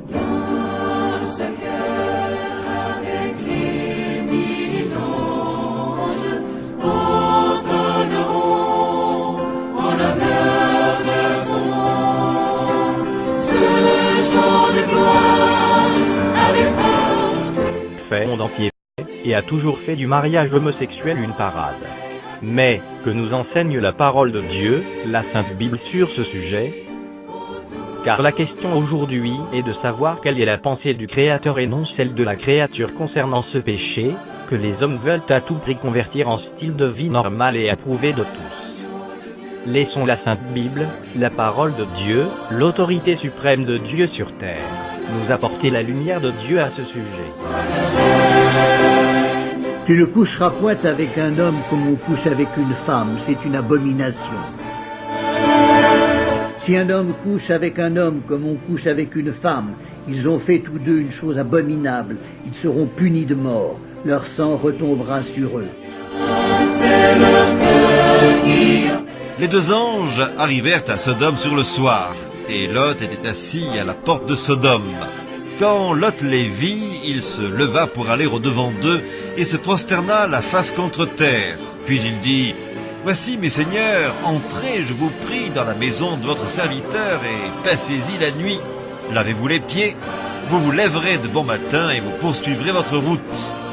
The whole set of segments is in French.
Dans ce cœur avec les mille anges, entonneront en l'honneur de son nom ce chant de gloire avec force. Fait le monde entier et a toujours fait du mariage homosexuel une parade. Mais, que nous enseigne la parole de Dieu, la Sainte Bible sur ce sujet? Car la question aujourd'hui est de savoir quelle est la pensée du Créateur et non celle de la créature concernant ce péché, que les hommes veulent à tout prix convertir en style de vie normal et approuvé de tous. Laissons la Sainte Bible, la parole de Dieu, l'autorité suprême de Dieu sur terre, nous apporter la lumière de Dieu à ce sujet. Tu ne coucheras point avec un homme comme on couche avec une femme, c'est une abomination. Si un homme couche avec un homme comme on couche avec une femme, ils ont fait tous deux une chose abominable, ils seront punis de mort, leur sang retombera sur eux. Les deux anges arrivèrent à Sodome sur le soir, et Lot était assis à la porte de Sodome. Quand Lot les vit, il se leva pour aller au-devant d'eux et se prosterna la face contre terre. Puis il dit: « Voici, mes seigneurs, entrez, je vous prie, dans la maison de votre serviteur et passez-y la nuit. Lavez-vous les pieds, vous vous lèverez de bon matin et vous poursuivrez votre route. »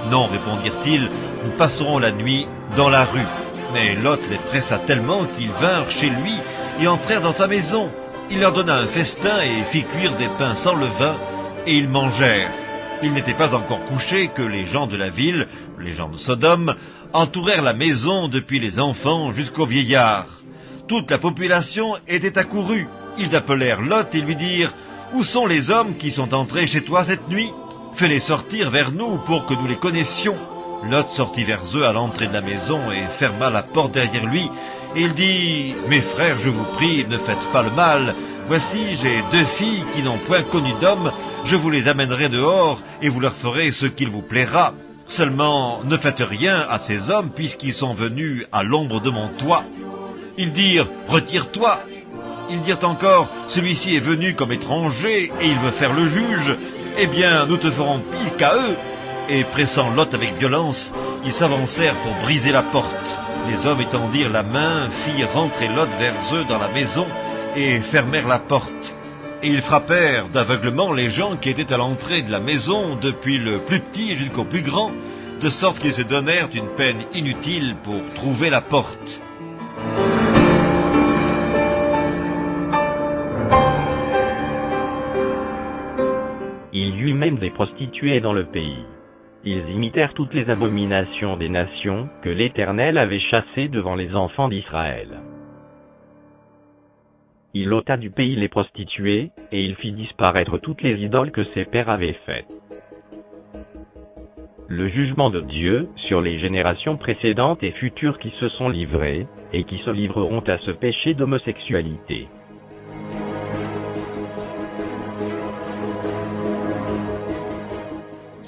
« Non, répondirent-ils, nous passerons la nuit dans la rue. » Mais Lot les pressa tellement qu'ils vinrent chez lui et entrèrent dans sa maison. Il leur donna un festin et fit cuire des pains sans levain, et ils mangèrent. Ils n'étaient pas encore couchés que les gens de la ville, les gens de Sodome, entourèrent la maison depuis les enfants jusqu'aux vieillards. Toute la population était accourue. Ils appelèrent Lot et lui dirent: « Où sont les hommes qui sont entrés chez toi cette nuit? Fais-les sortir vers nous pour que nous les connaissions. » Lot sortit vers eux à l'entrée de la maison et ferma la porte derrière lui. Et il dit: « Mes frères, je vous prie, ne faites pas le mal. Voici, j'ai deux filles qui n'ont point connu d'homme. Je vous les amènerai dehors et vous leur ferez ce qu'il vous plaira. Seulement, ne faites rien à ces hommes puisqu'ils sont venus à l'ombre de mon toit. » Ils dirent: « Retire-toi. » Ils dirent encore: « Celui-ci est venu comme étranger et il veut faire le juge. Eh bien, nous te ferons pire qu'à eux. » Et pressant Lot avec violence, ils s'avancèrent pour briser la porte. Les hommes étendirent la main, firent rentrer Lot vers eux dans la maison et fermèrent la porte. Et ils frappèrent d'aveuglement les gens qui étaient à l'entrée de la maison, depuis le plus petit jusqu'au plus grand, de sorte qu'ils se donnèrent une peine inutile pour trouver la porte. Il y eut même des prostituées dans le pays. Ils imitèrent toutes les abominations des nations que l'Éternel avait chassées devant les enfants d'Israël. Il ôta du pays les prostituées, et il fit disparaître toutes les idoles que ses pères avaient faites. Le jugement de Dieu sur les générations précédentes et futures qui se sont livrées, et qui se livreront à ce péché d'homosexualité.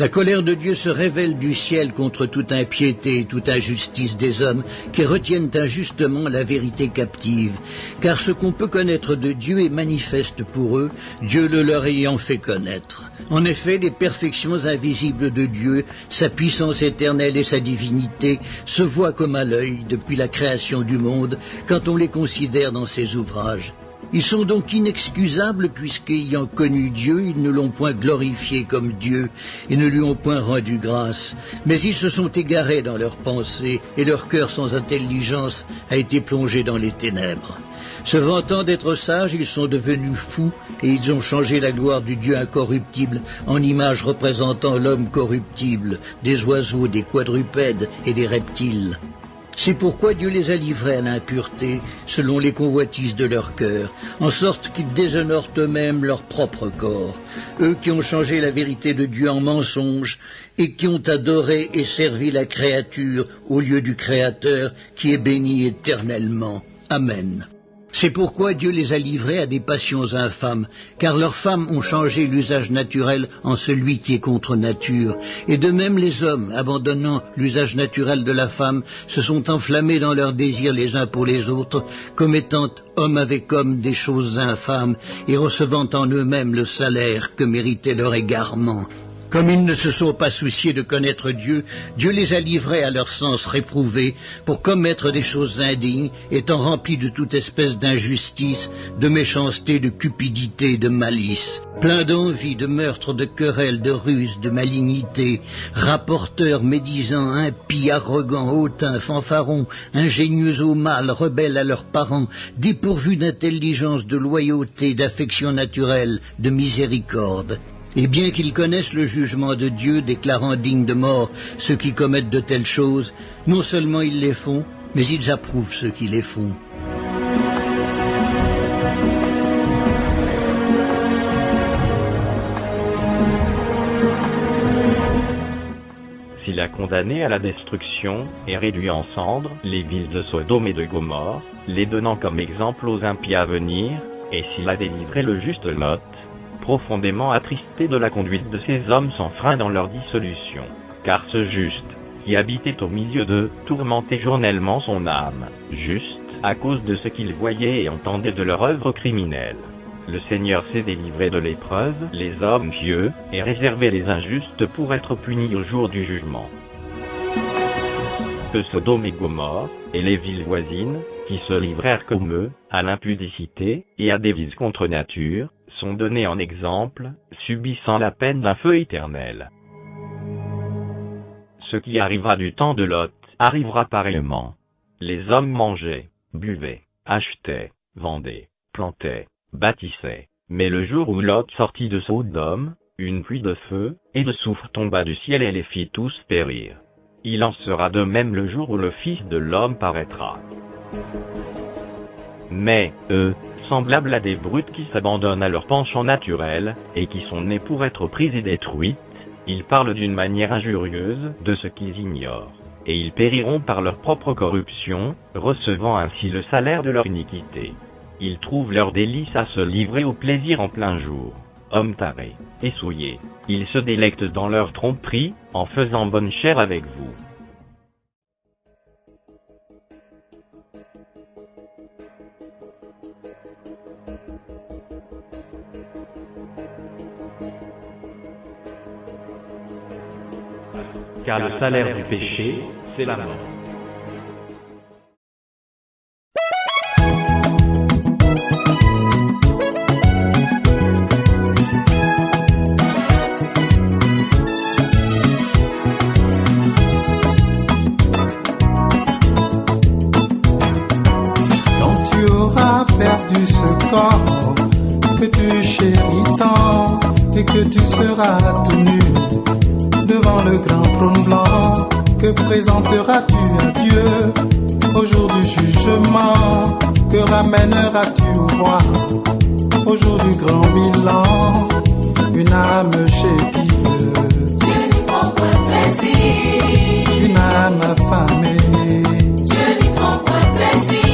La colère de Dieu se révèle du ciel contre toute impiété et toute injustice des hommes qui retiennent injustement la vérité captive, car ce qu'on peut connaître de Dieu est manifeste pour eux, Dieu le leur ayant fait connaître. En effet, les perfections invisibles de Dieu, sa puissance éternelle et sa divinité, se voient comme à l'œil depuis la création du monde, quand on les considère dans ses ouvrages. Ils sont donc inexcusables puisqu'ayant connu Dieu, ils ne l'ont point glorifié comme Dieu et ne lui ont point rendu grâce. Mais ils se sont égarés dans leurs pensées et leur cœur sans intelligence a été plongé dans les ténèbres. Se vantant d'être sages, ils sont devenus fous et ils ont changé la gloire du Dieu incorruptible en image représentant l'homme corruptible, des oiseaux, des quadrupèdes et des reptiles. C'est pourquoi Dieu les a livrés à l'impureté, selon les convoitises de leur cœur, en sorte qu'ils déshonorent eux-mêmes leur propre corps, eux qui ont changé la vérité de Dieu en mensonge, et qui ont adoré et servi la créature au lieu du Créateur, qui est béni éternellement. Amen. C'est pourquoi Dieu les a livrés à des passions infâmes, car leurs femmes ont changé l'usage naturel en celui qui est contre nature. Et de même les hommes, abandonnant l'usage naturel de la femme, se sont enflammés dans leurs désirs les uns pour les autres, commettant homme avec homme des choses infâmes, et recevant en eux-mêmes le salaire que méritait leur égarement. Comme ils ne se sont pas souciés de connaître Dieu, Dieu les a livrés à leur sens réprouvé pour commettre des choses indignes, étant remplis de toute espèce d'injustice, de méchanceté, de cupidité, de malice. Pleins d'envie, de meurtre, de querelles, de ruse, de malignité, rapporteurs, médisants, impies, arrogants, hautains, fanfarons, ingénieux au mal, rebelles à leurs parents, dépourvus d'intelligence, de loyauté, d'affection naturelle, de miséricorde. Et bien qu'ils connaissent le jugement de Dieu, déclarant dignes de mort ceux qui commettent de telles choses, non seulement ils les font, mais ils approuvent ceux qui les font. S'il a condamné à la destruction et réduit en cendres les villes de Sodome et de Gomorrhe, les donnant comme exemple aux impies à venir, et s'il a délivré le juste Lot, profondément attristé de la conduite de ces hommes sans frein dans leur dissolution, car ce juste, qui habitait au milieu d'eux, tourmentait journellement son âme, juste, à cause de ce qu'il voyait et entendait de leur œuvre criminelle. Le Seigneur s'est délivré de l'épreuve, les hommes pieux, et réservé les injustes pour être punis au jour du jugement. Que Sodome et Gomorrhe, et les villes voisines, qui se livrèrent comme eux, à l'impudicité, et à des vices contre nature, sont donnés en exemple, subissant la peine d'un feu éternel. Ce qui arriva du temps de Lot, arrivera pareillement. Les hommes mangeaient, buvaient, achetaient, vendaient, plantaient, bâtissaient. Mais le jour où Lot sortit de Sodome, une pluie de feu et de soufre tomba du ciel et les fit tous périr. Il en sera de même le jour où le Fils de l'homme paraîtra. Mais, eux, semblables à des brutes qui s'abandonnent à leur penchant naturel, et qui sont nés pour être prises et détruites, ils parlent d'une manière injurieuse de ce qu'ils ignorent, et ils périront par leur propre corruption, recevant ainsi le salaire de leur iniquité. Ils trouvent leur délice à se livrer au plaisir en plein jour. Hommes tarés et souillés, ils se délectent dans leur tromperie, en faisant bonne chère avec vous. Car le salaire du péché, c'est la mort. Quand tu auras perdu ce corps que tu chéris tant et que tu seras tout nu devant le grand trône blanc, que présenteras-tu à Dieu au jour du jugement? Que ramèneras-tu au roi au jour du grand bilan? Une âme chétive, Dieu n'y prend point plaisir. une âme affamée, Dieu n'y prend point plaisir.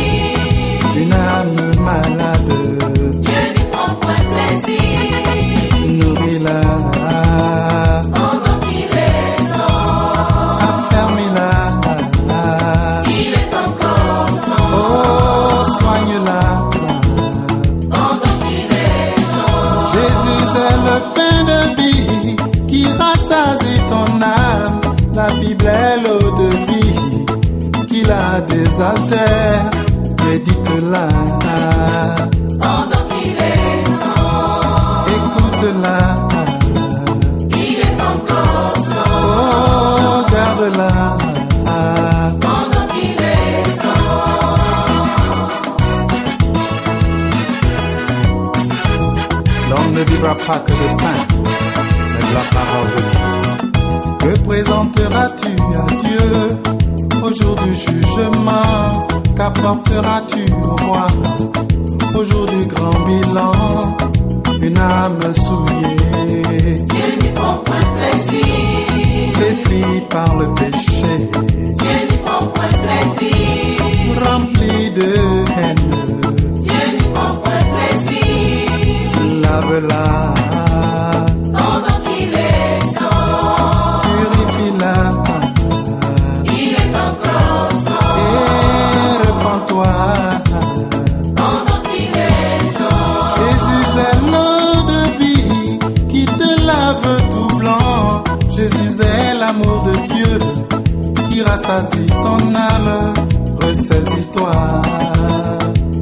une âme malade, Dieu n'y prend point plaisir. nourris-la, Pendant qu'il est temps, affermis-la, il est encore temps. oh, soigne-la. Pendant qu'il est temps, Jésus est le pain de vie qui rassasie ton âme. La Bible est l'eau de vie qui la désaltère. Médite-la, pendant qu'il est temps, écoute-la, il est encore temps. oh, garde-la. Pendant qu'il est temps, L'homme ne vivra pas que de pain, mais de la parole de Dieu. Que présenteras-tu à Dieu au jour du jugement? Qu'apporteras-tu au roi au jour du grand bilan? Une âme souillée, Dieu n'y prend point plaisir. pétrie par le péché, Dieu n'y prend point plaisir. remplie de haine, Dieu lave-la, pendant qu'il est temps. purifie-la, Il est encore temps, et repens-toi. pendant qu'il est temps. Jésus est l'eau de vie qui te lave tout blanc. Jésus est l'amour de Dieu qui rassasie ton âme. Ressaisis-toi,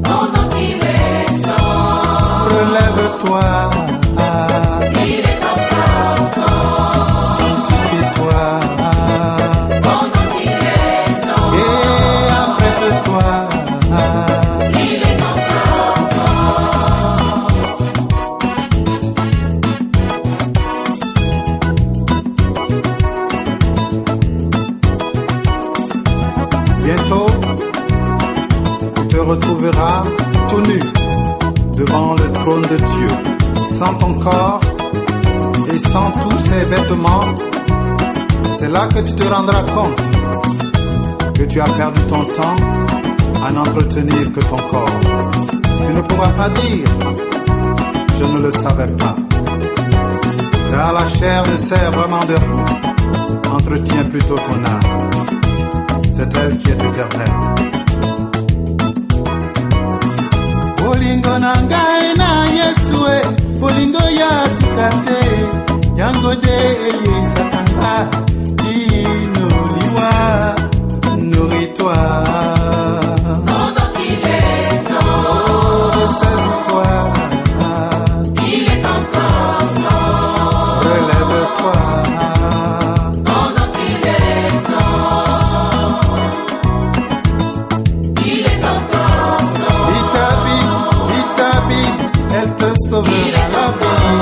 Pendant qu'il est temps, relève-toi, il est encore temps. sanctifie-toi Pendant qu'il est temps, et apprête-toi. il est encore Bientôt, tu te retrouveras tout nu devant le trône de Dieu, sans ton corps et sans tous ses vêtements. C'est là que tu te rendras compte que tu as perdu ton temps à n'entretenir que ton corps. Tu ne pourras pas dire « je ne le savais pas », car la chair ne sert vraiment de rien. Entretiens plutôt ton âme. C'est elle qui est éternelle. Bolingo na ngai na Yesue, bolingo ya sukate, yango de Elisakanga, inuliwa, nourris-toi, pendant qu'il est temps, ressaisis-toi, il est encore temps. relève-toi, Pendant qu'il est temps, il est encore temps. lis ta Bible, elle te sauvera la vie.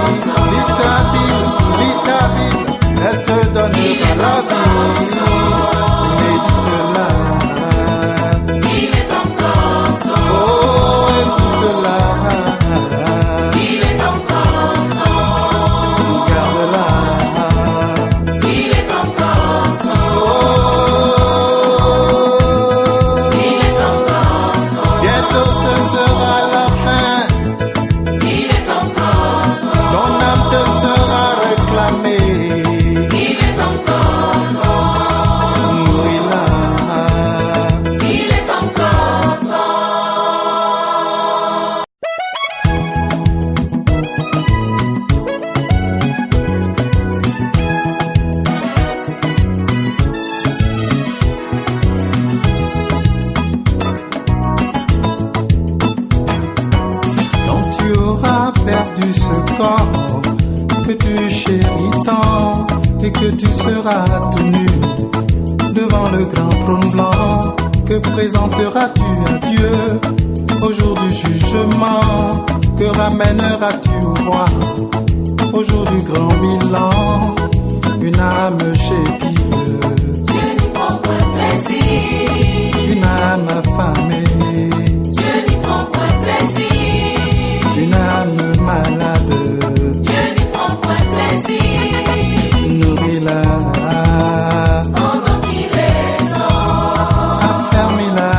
Lis ta Bible, elle te donnera la vie. Médite-la, Il est encore temps, oh écoute-la, il est encore temps, garde-la, il est encore temps, oh. il est encore temps, Bientôt ce sera la fin, il est encore temps, ton âme te sera réclamée. il est encore temps, Nourris-la, il est encore temps. quand tu auras perdu ce corps que tu chéris tant et que tu seras tout nu devant le grand trône blanc, que présenteras-tu à Dieu au jour du jugement? Que ramèneras-tu au roi au jour du grand bilan? Une âme chétive, Dieu n'y prend point plaisir, une âme affamée, Dieu n'y prend point plaisir, une âme malade, Dieu n'y prend point plaisir, nourris-la, pendant qu'il est temps, affermis-la,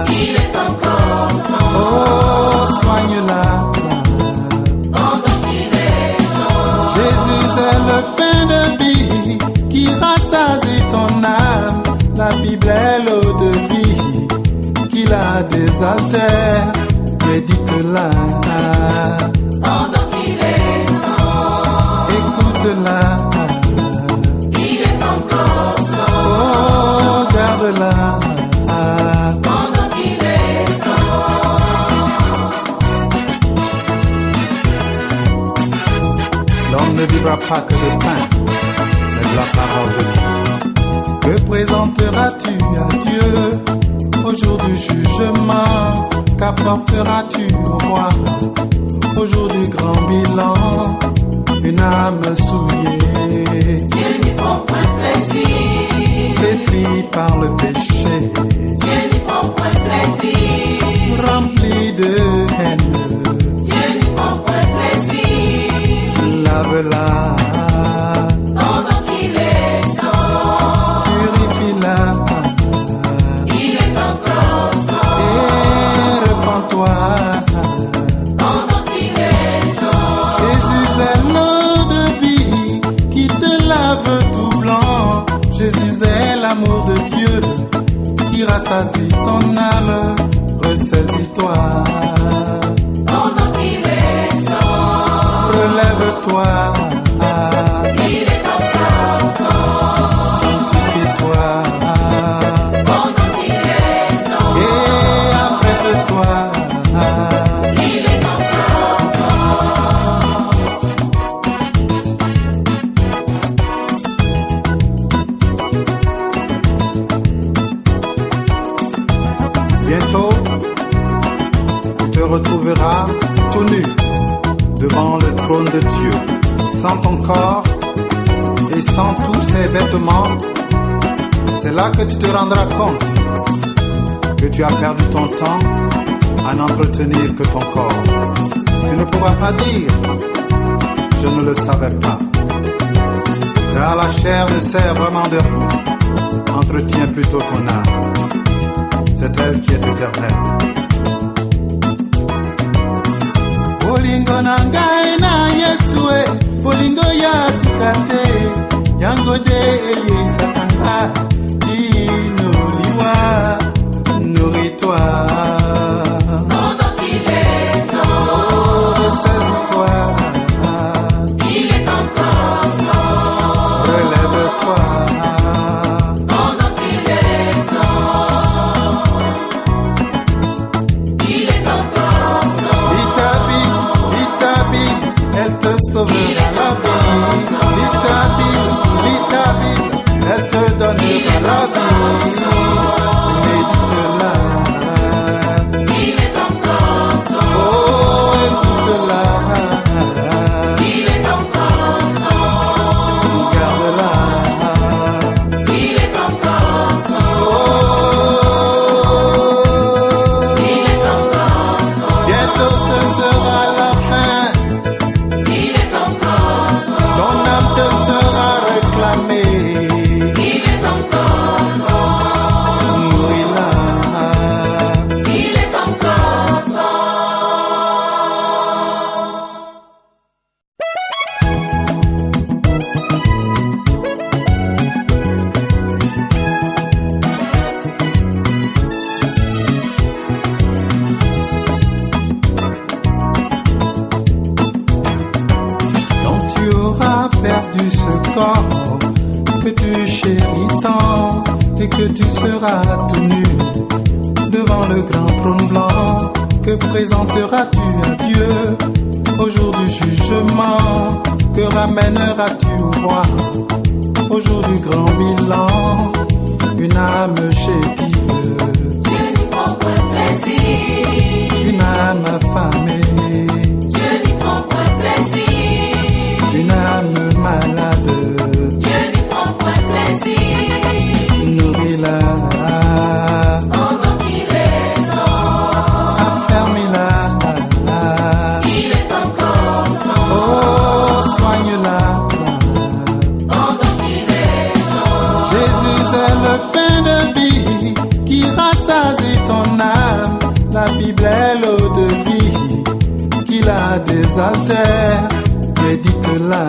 il est encore temps, oh soigne-la. pendant qu'il est temps, Jésus est le pain de vie qui rassasie ton âme. La Bible est l'eau de vie qui la désaltère. Médite-la, pendant qu'il est temps, écoute-la, il est encore temps, oh garde-la. pendant qu'il est temps, L'homme ne vivra pas que de pain, mais de la parole de Dieu. Que présenteras-tu à Dieu au jour du jugement? Qu'apporteras-tu au roi au jour du grand bilan? Une âme souillée, Dieu n'y prend point plaisir, flétrie par le péché, Dieu n'y prend point plaisir, remplie de haine. Dieu n'y prend point plaisir, Lave-la, pendant qu'il est temps, purifie-la, il est encore temps, et repens-toi. rassasie ton âme, ressaisis-toi. Pendant qu'il est temps, Relève-toi, il est encore temps. sanctifie-toi Pendant qu'il est temps, et apprête-toi. il est encore Bientôt, tu te retrouveras tout nu devant le trône de Dieu, sans ton corps et sans tous ses vêtements. C'est là que tu te rendras compte que tu as perdu ton temps à n'entretenir que ton corps. Tu ne pourras pas dire « je ne le savais pas », car la chair ne sert vraiment de rien. Entretiens plutôt ton âme. C'est elle qui est éternelle. Bolingo na ngai na Yesue, bolingo ya sukate, yango de Elisakanga, dinuliwa, nourris-toi. pendant qu'il est temps, Ressaisis-toi, il est encore temps. relève-toi. Pendant qu'il est temps, il est encore temps. L'Itabi, elle te sauvera la vie. L'Itabi, elle te donnera la vie. Médite-la, Il est encore temps, oh écoute-la, il est encore temps, garde-la, il est encore temps, oh. il est encore temps, Bientôt ce sera la fin, il est encore temps, ton âme te sera réclamée. il est encore temps, Nourris-la. il est encore temps. Quand tu auras perdu ce corps que tu chéris tant et que tu seras tout nu devant le grand trône blanc, que présenteras-tu à Dieu au jour du jugement? Que ramèneras-tu au roi au jour du grand bilan? Une âme chétive, Dieu n'y prend point plaisir, une âme affamée, Dieu n'y prend point plaisir, une âme malade. Dieu n'y prend point plaisir, Nourris-la, pendant qu'il est temps, affermis-la, il est encore temps, oh, soigne-la. pendant qu'il est temps, Jésus est le pain de vie qui rassasie ton âme. La Bible est l'eau de vie qui la désaltère. Médite-la,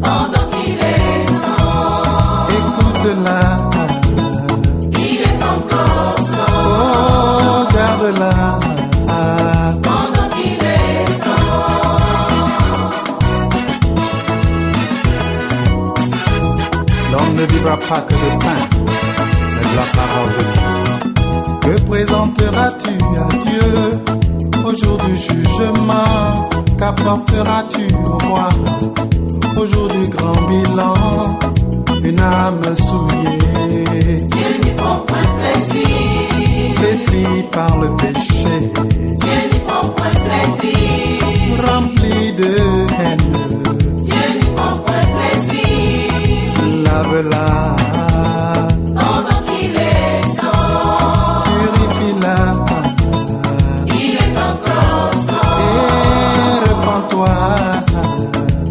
pendant qu'il est temps, écoute-la, il est encore temps, oh, garde-la. pendant qu'il est temps, L'homme ne vivra pas que de pain, mais de la parole de Dieu. Que présenteras-tu à Dieu au jour du jugement? Qu'apporteras-tu au roi au jour du grand bilan? Une âme souillée, Dieu n'y prend point plaisir, pétrie par le péché, Dieu n'y prend point plaisir, remplie de haine. Dieu n'y prend point plaisir, Lave-la, pendant qu'il est temps, purifie-la il est encore temps, et repens-toi.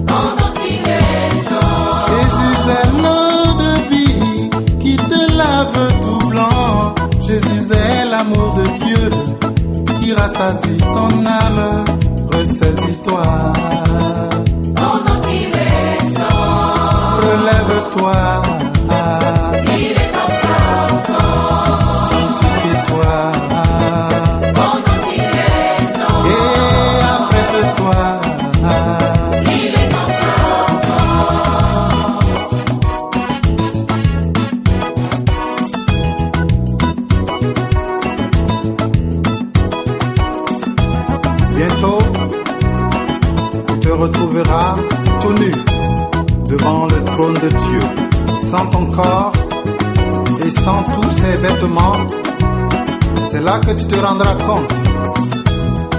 pendant qu'il est temps, Jésus est l'eau de vie qui te lave tout blanc. Jésus est l'amour de Dieu qui rassasie Bientôt, tu te retrouveras tout nu devant le trône de Dieu, sans ton corps et sans tous ses vêtements. C'est là que tu te rendras compte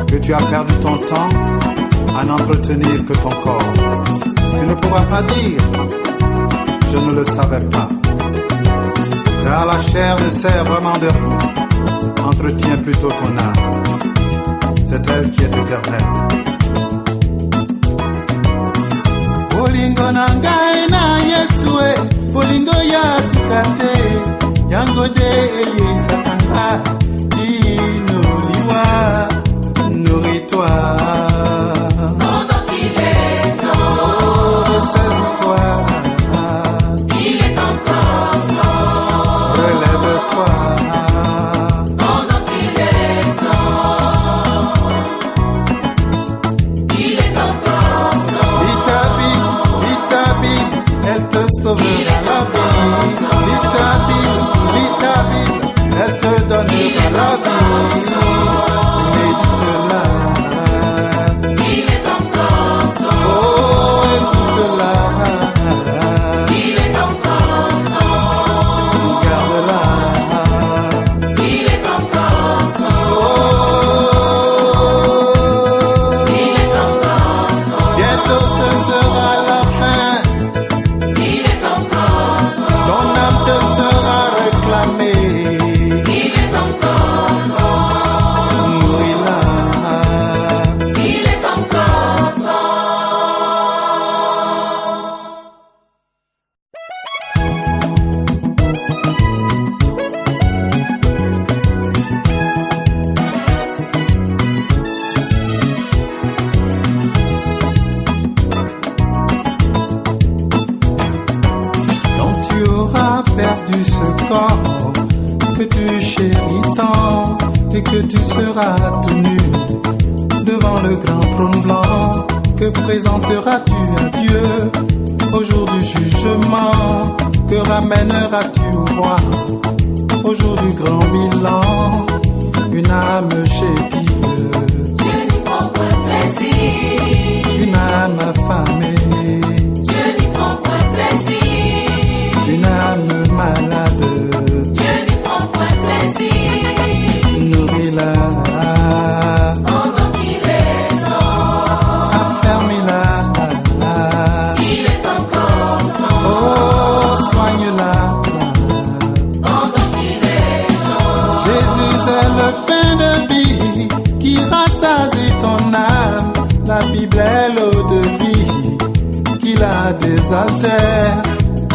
que tu as perdu ton temps à n'entretenir que ton corps. Tu ne pourras pas dire « je ne le savais pas ». Car la chair ne sert vraiment de rien. Entretiens plutôt ton âme. C'est elle qui est éternelle. Bolingo na ngai na Yesue, bolingo ya sukate, yango de Elisakanga, dinuliwa, nourris-toi. Pendant qu'il est temps, Ressaisis-toi. il est encore temps. Relève-toi. Pendant qu'il est temps, il est encore temps. Lis ta Bible, elle te sauvera la vie. Lis ta Bible, elle te donnera la vie. Médite-la. Il est encore temps. Oh, écoute-la. Il est encore temps. Garde-la. Il est encore temps. Oh, Il est encore temps. bientôt ce sera la fin. Il est encore temps. Ton âme te sera réclamée. Il est encore temps. Nourris-la. Il est encore temps. Quand tu auras perdu ce corps que tu chéris tant et que tu seras tout nu devant le grand trône blanc, que présenteras-tu à Dieu au jour du jugement? Que ramèneras-tu au roi au jour du grand bilan? Une âme chétive, Dieu n'y prend point plaisir. une âme affamée, Dieu n'y prend point plaisir. une âme malade. Dieu n'y prend point plaisir. Nourris-la, Pendant qu'il est temps, affermis-la, il est encore temps. oh, soigne-la. Pendant qu'il est temps, Jésus est le pain de vie qui rassasie ton âme. La Bible est l'eau de vie qui la désaltère.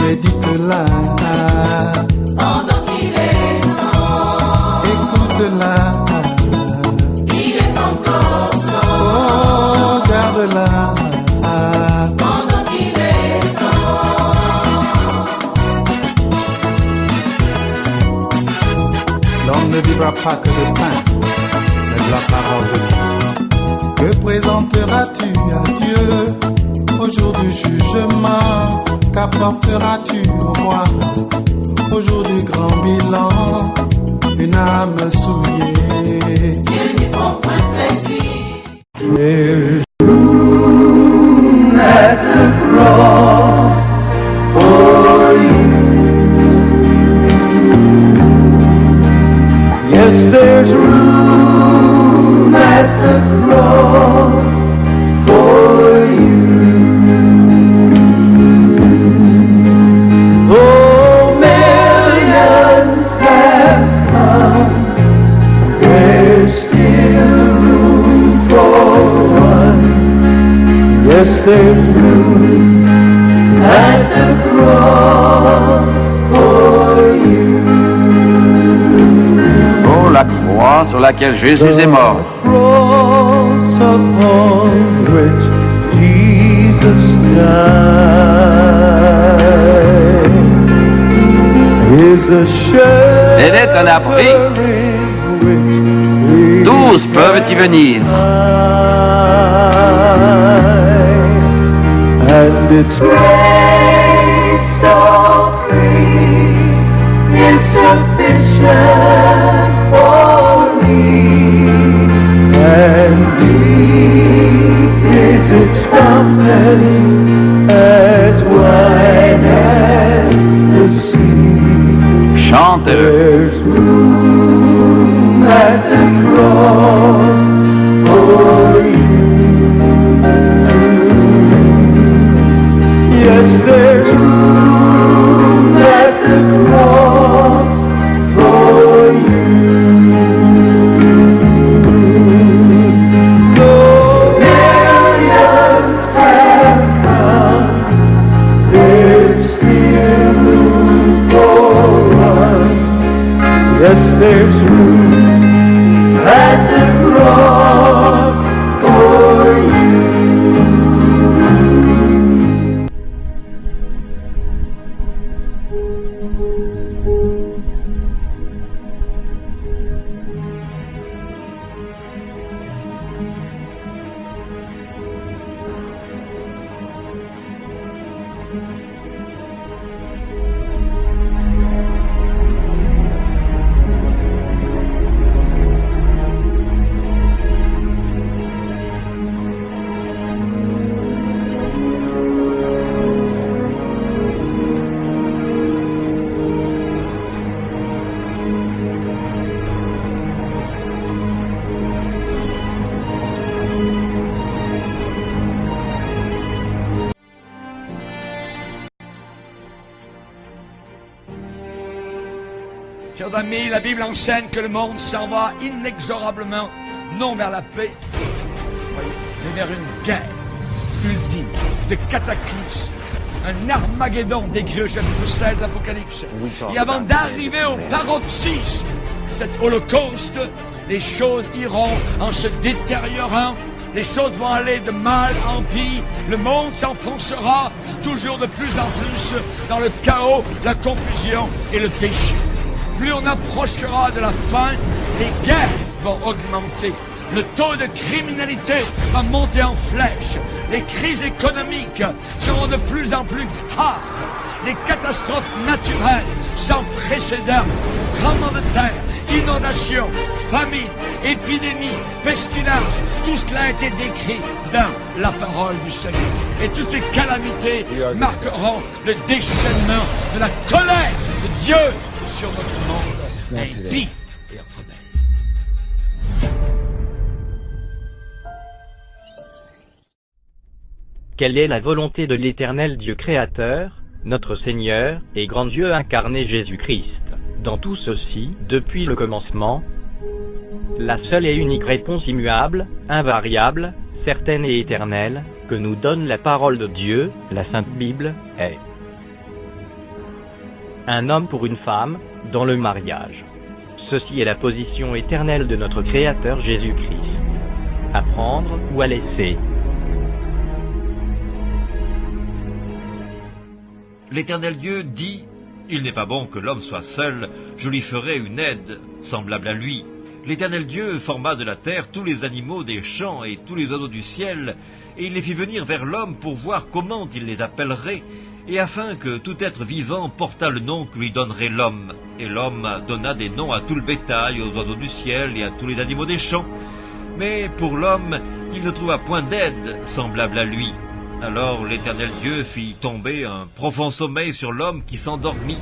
Médite-la, pendant qu'il est temps, écoute-la, il est encore temps. oh, garde-la. Pendant qu'il est temps, L'homme ne vivra pas que de pain, mais de la parole de Dieu. Que présenteras-tu à Dieu au jour du jugement? Qu'apporteras-tu au roi au jour du grand bilan? Une âme souillée. Dieu n'y prend point plaisir. Yes, there's room at the cross for you. Though millions have come, there's still room for one. Yes, there's room at the cross for you. Oh, la croix sur laquelle Jésus est mort. The cross upon which Jesus died is a Elle est un abri. which 12 peuvent y venir. and its grace so free is sufficient for me, and deep is its fountain, as wide as the sea. Chantez-le. There's room at the cross for you. Yes, there's room at the cross for you. Though millions have come, there's still room for one. Yes, there's room at the cross for you. Chers amis, la Bible enseigne que le monde s'en va inexorablement, non vers la paix, mais vers une guerre ultime, de cataclysme, un Armageddon décrit au chapitre 7 de l'Apocalypse. Et avant d'arriver au paroxysme, cet holocauste, les choses iront en se détériorant, les choses vont aller de mal en pire, le monde s'enfoncera toujours de plus en plus dans le chaos, la confusion et le péché. Plus on approchera de la fin, les guerres vont augmenter. Le taux de criminalité va monter en flèche. Les crises économiques seront de plus en plus graves. Les catastrophes naturelles sans précédent, tremblements de terre, inondations, famine, épidémies, pestilences, tout cela a été décrit dans la parole du Seigneur. Et toutes ces calamités marqueront le déchaînement de la colère de Dieu sur notre monde impie et rebelle. Quelle est la volonté de l'Éternel Dieu créateur, notre Seigneur et grand Dieu incarné Jésus-Christ? Dans tout ceci, depuis le commencement, la seule et unique réponse immuable, invariable, certaine et éternelle, que nous donne la parole de Dieu, la Sainte Bible, est un homme pour une femme, dans le mariage. Ceci est la position éternelle de notre Créateur Jésus-Christ. À prendre ou à laisser. L'Éternel Dieu dit, « Il n'est pas bon que l'homme soit seul, je lui ferai une aide, semblable à lui. » L'Éternel Dieu forma de la terre tous les animaux des champs et tous les oiseaux du ciel, et il les fit venir vers l'homme pour voir comment il les appellerait, et afin que tout être vivant portât le nom que lui donnerait l'homme. Et l'homme donna des noms à tout le bétail, aux oiseaux du ciel et à tous les animaux des champs. Mais pour l'homme, il ne trouva point d'aide semblable à lui. Alors l'Éternel Dieu fit tomber un profond sommeil sur l'homme qui s'endormit.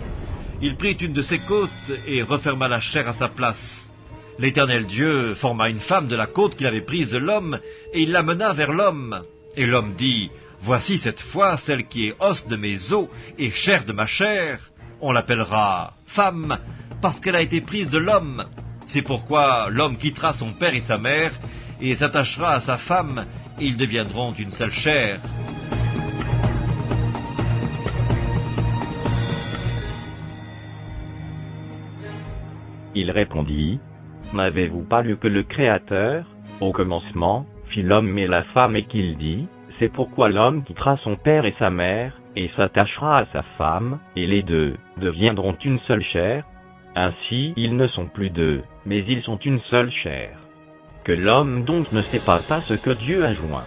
Il prit une de ses côtes et referma la chair à sa place. L'Éternel Dieu forma une femme de la côte qu'il avait prise de l'homme, et il l'amena vers l'homme. Et l'homme dit, « Voici cette fois celle qui est os de mes os et chair de ma chair. On l'appellera femme, parce qu'elle a été prise de l'homme. C'est pourquoi l'homme quittera son père et sa mère, et s'attachera à sa femme, et ils deviendront une seule chair. » Il répondit, « N'avez-vous pas lu que le Créateur, au commencement, fit l'homme et la femme et qu'il dit, c'est pourquoi l'homme quittera son père et sa mère, et s'attachera à sa femme, et les deux deviendront une seule chair. Ainsi ils ne sont plus deux, mais ils sont une seule chair. Que l'homme donc ne sépare pas ce que Dieu a joint. »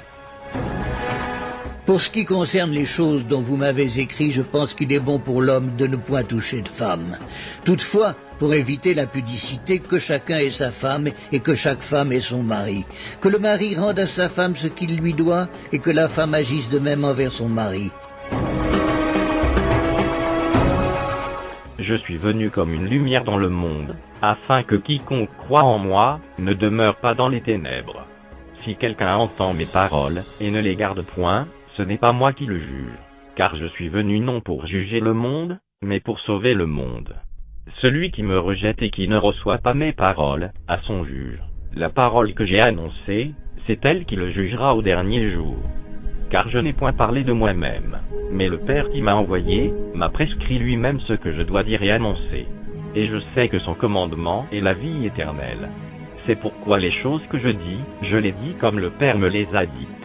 Pour ce qui concerne les choses dont vous m'avez écrit, je pense qu'il est bon pour l'homme de ne point toucher de femme. Toutefois, pour éviter la pudicité, que chacun ait sa femme et que chaque femme ait son mari. Que le mari rende à sa femme ce qu'il lui doit et que la femme agisse de même envers son mari. Je suis venu comme une lumière dans le monde, afin que quiconque croit en moi ne demeure pas dans les ténèbres. Si quelqu'un entend mes paroles et ne les garde point, ce n'est pas moi qui le juge, car je suis venu non pour juger le monde, mais pour sauver le monde. Celui qui me rejette et qui ne reçoit pas mes paroles a son juge. La parole que j'ai annoncée, c'est elle qui le jugera au dernier jour. Car je n'ai point parlé de moi-même, mais le Père qui m'a envoyé m'a prescrit lui-même ce que je dois dire et annoncer. Et je sais que son commandement est la vie éternelle. C'est pourquoi les choses que je dis, je les dis comme le Père me les a dites.